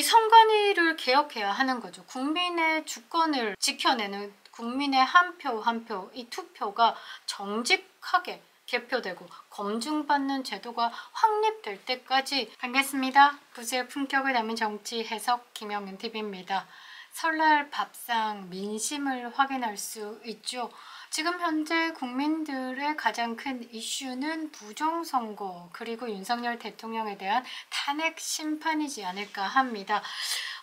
선관위를 개혁해야 하는 거죠. 국민의 주권을 지켜내는 국민의 한 표 한 표, 이 투표가 정직하게 개표되고 검증받는 제도가 확립될 때까지 하겠습니다. 부수의 품격을 담은 정치 해석 김영윤TV입니다. 설날 밥상 민심을 확인할 수 있죠. 지금 현재 국민들의 가장 큰 이슈는 부정선거 그리고 윤석열 대통령에 대한 탄핵 심판이지 않을까 합니다.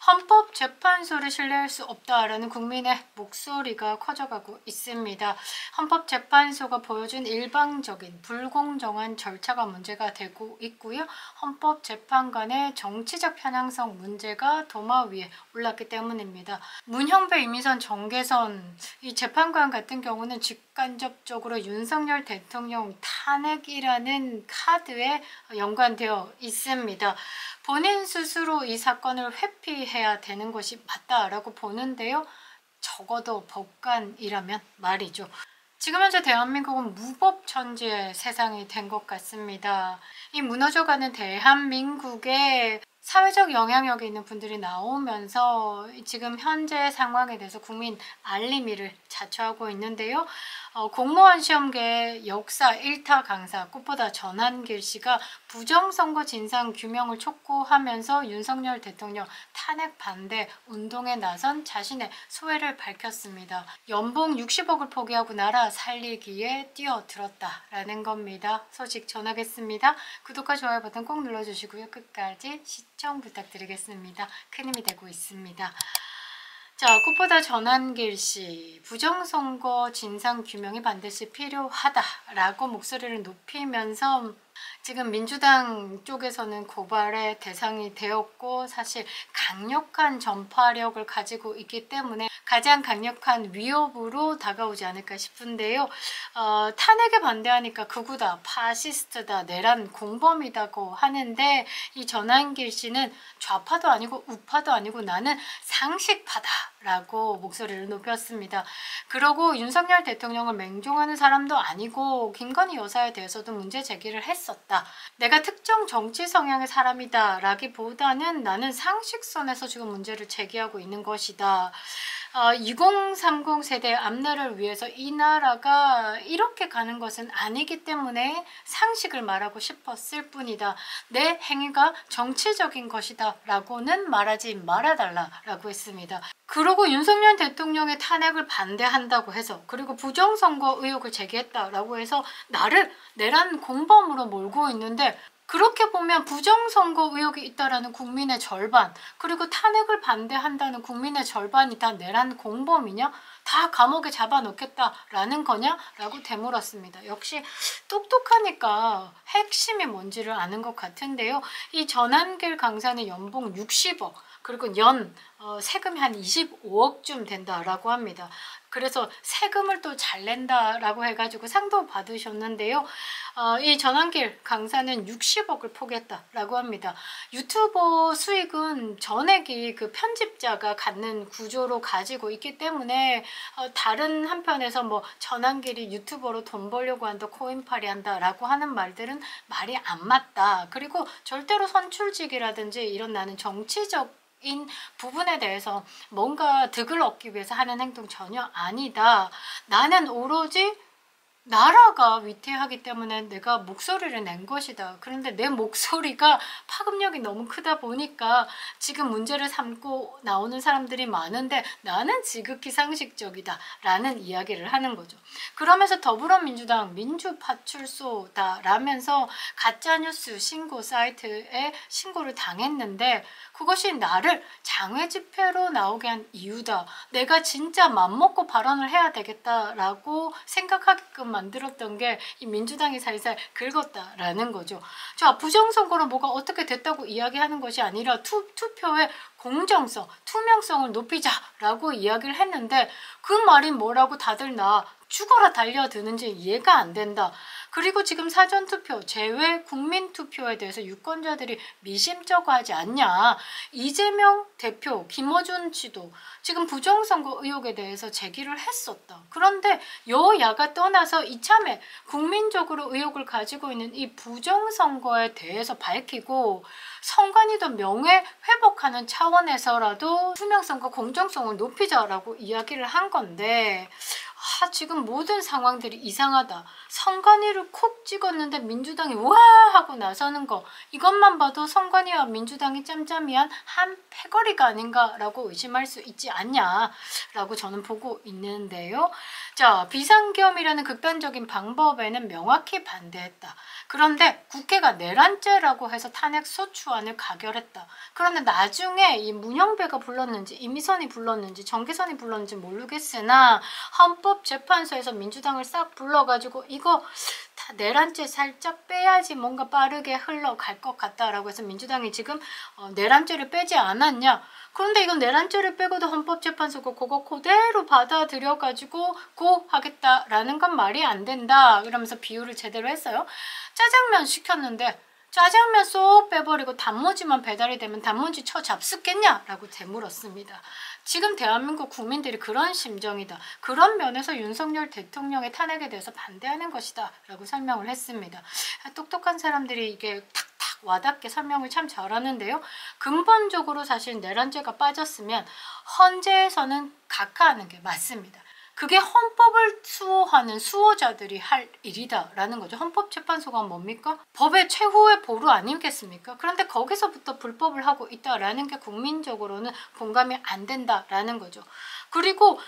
헌법재판소를 신뢰할 수 없다라는 국민의 목소리가 커져가고 있습니다. 헌법재판소가 보여준 일방적인 불공정한 절차가 문제가 되고 있고요. 헌법재판관의 정치적 편향성 문제가 도마 위에 올랐기 때문입니다. 문형배, 이미선, 정계선 이 재판관 같은 경우는 직간접적으로 윤석열 대통령 탄핵이라는 카드에 연관되어 있습니다. 본인 스스로 이 사건을 회피해야 되는 것이 맞다라고 보는데요. 적어도 법관이라면 말이죠. 지금 현재 대한민국은 무법천지의 세상이 된 것 같습니다. 이 무너져가는 대한민국에 사회적 영향력이 있는 분들이 나오면서 지금 현재 상황에 대해서 국민 알림이를 자초하고 있는데요. 공무원 시험계 역사 1타 강사 꽃보다 전한길 씨가 부정선거 진상 규명을 촉구하면서 윤석열 대통령 탄핵 반대 운동에 나선 자신의 소회를 밝혔습니다. 연봉 60억을 포기하고 나라 살리기에 뛰어들었다라는 겁니다. 소식 전하겠습니다. 구독과 좋아요 버튼 꼭 눌러주시고요. 끝까지 시청 부탁드리겠습니다. 큰 힘이 되고 있습니다. 자, 꽃보다 전한길 씨, 부정선거 진상규명이 반드시 필요하다라고 목소리를 높이면서 지금 민주당 쪽에서는 고발의 대상이 되었고 사실 강력한 전파력을 가지고 있기 때문에 가장 강력한 위협으로 다가오지 않을까 싶은데요. 탄핵에 반대하니까 극우다, 파시스트다, 내란 공범이다고 하는데 이 전한길 씨는 좌파도 아니고 우파도 아니고 나는 상식파다 라고 목소리를 높였습니다. 그러고 윤석열 대통령을 맹종하는 사람도 아니고 김건희 여사에 대해서도 문제 제기를 했었다. 내가 특정 정치 성향의 사람이다 라기보다는 나는 상식선에서 지금 문제를 제기하고 있는 것이다. 2030 세대 앞날을 위해서 이 나라가 이렇게 가는 것은 아니기 때문에 상식을 말하고 싶었을 뿐이다. 내 행위가 정치적인 것이다 라고는 말하지 말아달라 라고 했습니다. 그러고 윤석열 대통령의 탄핵을 반대한다고 해서 그리고 부정선거 의혹을 제기했다라고 해서 나를 내란 공범으로 몰고 있는데 그렇게 보면 부정선거 의혹이 있다라는 국민의 절반 그리고 탄핵을 반대한다는 국민의 절반이 다 내란 공범이냐? 다 감옥에 잡아놓겠다라는 거냐? 라고 되물었습니다. 역시 똑똑하니까 핵심이 뭔지를 아는 것 같은데요. 이 전한길 강사는 연봉 60억 그리고 연 세금이 한 25억쯤 된다라고 합니다. 그래서 세금을 또 잘 낸다라고 해가지고 상도 받으셨는데요. 이 전한길 강사는 60억을 포기했다라고 합니다. 유튜버 수익은 전액이 그 편집자가 갖는 구조로 가지고 있기 때문에 다른 한편에서 뭐 전한길이 유튜버로 돈 벌려고 한다, 코인팔이 한다라고 하는 말들은 말이 안 맞다. 그리고 절대로 선출직이라든지 이런 나는 정치적 인 부분에 대해서 뭔가 득을 얻기 위해서 하는 행동 전혀 아니다. 나는 오로지 나라가 위태하기 때문에 내가 목소리를 낸 것이다. 그런데 내 목소리가 파급력이 너무 크다 보니까 지금 문제를 삼고 나오는 사람들이 많은데 나는 지극히 상식적이다 라는 이야기를 하는 거죠. 그러면서 더불어민주당 민주파출소다 라면서 가짜뉴스 신고 사이트에 신고를 당했는데 그것이 나를 장외 집회로 나오게 한 이유다. 내가 진짜 맘먹고 발언을 해야 되겠다라고 생각하게끔 만들었던 게 이 민주당이 살살 긁었다라는 거죠. 자, 부정선거로 뭐가 어떻게 됐다고 이야기하는 것이 아니라 투표의 공정성, 투명성을 높이자라고 이야기를 했는데 그 말이 뭐라고 다들 나 죽어라 달려드는지 이해가 안 된다. 그리고 지금 사전투표 제외 국민투표에 대해서 유권자들이 미심쩍어하지 않냐. 이재명 대표, 김어준 씨도 지금 부정선거 의혹에 대해서 제기를 했었다. 그런데 여야가 떠나서 이참에 국민적으로 의혹을 가지고 있는 이 부정선거에 대해서 밝히고 선관위도 명예 회복하는 차원에서라도 투명성과 공정성을 높이자라고 이야기를 한 건데 지금 모든 상황들이 이상하다. 선관위를 콕 찍었는데 민주당이 와 하고 나서는 거 이것만 봐도 선관위와 민주당이 짬짬이한 한 패거리가 아닌가라고 의심할 수 있지 않냐라고 저는 보고 있는데요. 자, 비상계엄이라는 극단적인 방법에는 명확히 반대했다. 그런데 국회가 내란죄라고 해서 탄핵소추안을 가결했다. 그런데 나중에 이 문영배가 불렀는지 이미선이 불렀는지 정계선이 불렀는지 모르겠으나 헌법재판소에서 민주당을 싹 불러가지고 이거 다 내란죄 살짝 빼야지 뭔가 빠르게 흘러갈 것 같다라고 해서 민주당이 지금 내란죄를 빼지 않았냐. 그런데 이건 내란죄를 빼고도 헌법재판소가 그거 그대로 받아들여가지고 고하겠다라는 건 말이 안 된다. 이러면서 비유를 제대로 했어요. 짜장면 시켰는데 짜장면 쏙 빼버리고 단무지만 배달이 되면 단무지 쳐 잡수겠냐라고 되물었습니다. 지금 대한민국 국민들이 그런 심정이다. 그런 면에서 윤석열 대통령의 탄핵에 대해서 반대하는 것이다 라고 설명을 했습니다. 똑똑한 사람들이 이게 탁탁 와닿게 설명을 참 잘하는데요. 근본적으로 사실 내란죄가 빠졌으면 헌재에서는 각하하는 게 맞습니다. 그게 헌법을 수호하는 수호자들이 할 일이다라는 거죠. 헌법재판소가 뭡니까? 법의 최후의 보루 아니겠습니까? 그런데 거기서부터 불법을 하고 있다라는 게 국민적으로는 공감이 안 된다라는 거죠. 그리고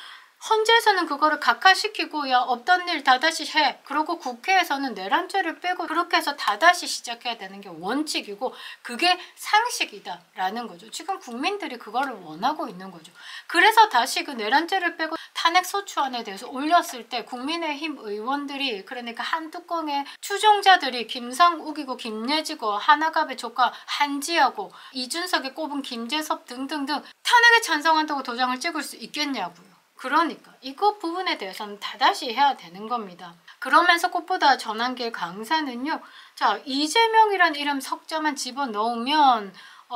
헌재에서는 그거를 각하시키고 야 없던 일 다다시 해. 그리고 국회에서는 내란죄를 빼고 그렇게 해서 다다시 시작해야 되는 게 원칙이고 그게 상식이다라는 거죠. 지금 국민들이 그거를 원하고 있는 거죠. 그래서 다시 그 내란죄를 빼고 탄핵소추안에 대해서 올렸을 때 국민의힘 의원들이 그러니까 한 뚜껑의 추종자들이 김상욱이고 김예지고 하나갑의 조카 한지하고 이준석에 꼽은 김재섭 등등등 탄핵에 찬성한다고 도장을 찍을 수 있겠냐고요. 그러니까 이거 부분에 대해서는 다다시 해야 되는 겁니다. 그러면서 꽃보다 전환길 강사는요. 자, 이재명이란 이름 석자만 집어넣으면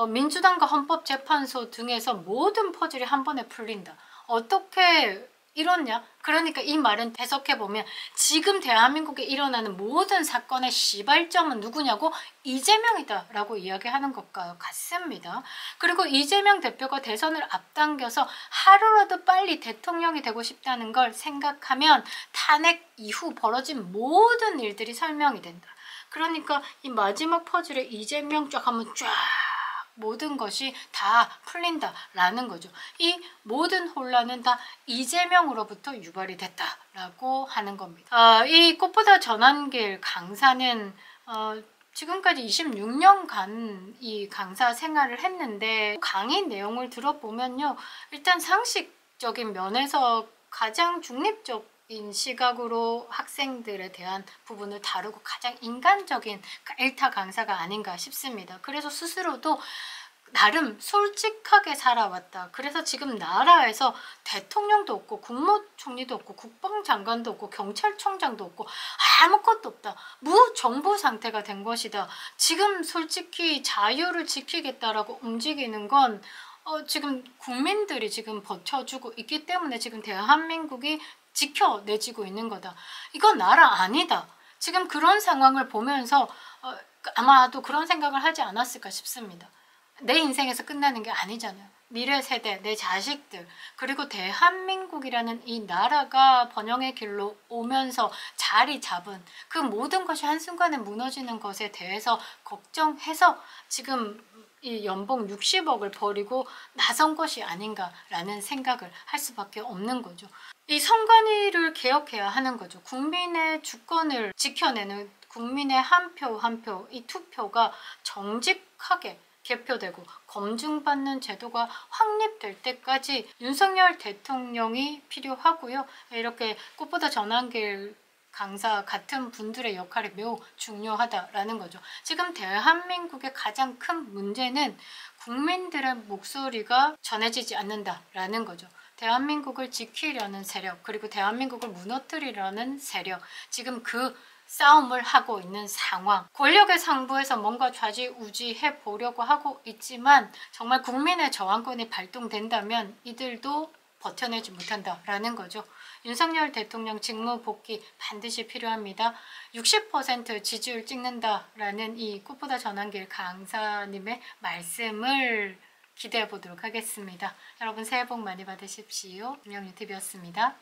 민주당과 헌법재판소 등에서 모든 퍼즐이 한 번에 풀린다. 어떻게 이렇냐? 그러니까 이 말은 해석해보면 지금 대한민국에 일어나는 모든 사건의 시발점은 누구냐고 이재명이다 라고 이야기하는 것과 같습니다. 그리고 이재명 대표가 대선을 앞당겨서 하루라도 빨리 대통령이 되고 싶다는 걸 생각하면 탄핵 이후 벌어진 모든 일들이 설명이 된다. 그러니까 이 마지막 퍼즐에 이재명 쫙 하면 쫙 모든 것이 다 풀린다라는 거죠. 이 모든 혼란은 다 이재명으로부터 유발이 됐다라고 하는 겁니다. 이 꽃보다 전환길 강사는 지금까지 26년간 이 강사 생활을 했는데 강의 내용을 들어보면요. 일단 상식적인 면에서 가장 중립적인 시각으로 학생들에 대한 부분을 다루고 가장 인간적인 일타 강사가 아닌가 싶습니다. 그래서 스스로도 나름 솔직하게 살아왔다. 그래서 지금 나라에서 대통령도 없고 국무총리도 없고 국방장관도 없고 경찰청장도 없고 아무것도 없다. 무정부 상태가 된 것이다. 지금 솔직히 자유를 지키겠다라고 움직이는 건 지금 국민들이 지금 버텨주고 있기 때문에 지금 대한민국이 지켜내지고 있는 거다. 이건 나라 아니다. 지금 그런 상황을 보면서 아마도 그런 생각을 하지 않았을까 싶습니다. 내 인생에서 끝나는 게 아니잖아요. 미래 세대, 내 자식들, 그리고 대한민국이라는 이 나라가 번영의 길로 오면서 자리 잡은 그 모든 것이 한순간에 무너지는 것에 대해서 걱정해서 지금 이 연봉 60억을 버리고 나선 것이 아닌가라는 생각을 할 수밖에 없는 거죠. 이 선관위를 개혁해야 하는 거죠. 국민의 주권을 지켜내는 국민의 한 표 한 표, 이 투표가 정직하게 개표되고 검증받는 제도가 확립될 때까지 윤석열 대통령이 필요하고요. 이렇게 꽃보다 전환길 강사 같은 분들의 역할이 매우 중요하다라는 거죠. 지금 대한민국의 가장 큰 문제는 국민들의 목소리가 전해지지 않는다라는 거죠. 대한민국을 지키려는 세력, 그리고 대한민국을 무너뜨리려는 세력, 지금 그 싸움을 하고 있는 상황. 권력의 상부에서 뭔가 좌지우지해 보려고 하고 있지만 정말 국민의 저항권이 발동된다면 이들도 버텨내지 못한다라는 거죠. 윤석열 대통령 직무 복귀 반드시 필요합니다. 60% 지지율 찍는다라는 이 꽃보다 전환길 강사님의 말씀을 기대해 보도록 하겠습니다. 여러분 새해 복 많이 받으십시오. 김영유TV였습니다.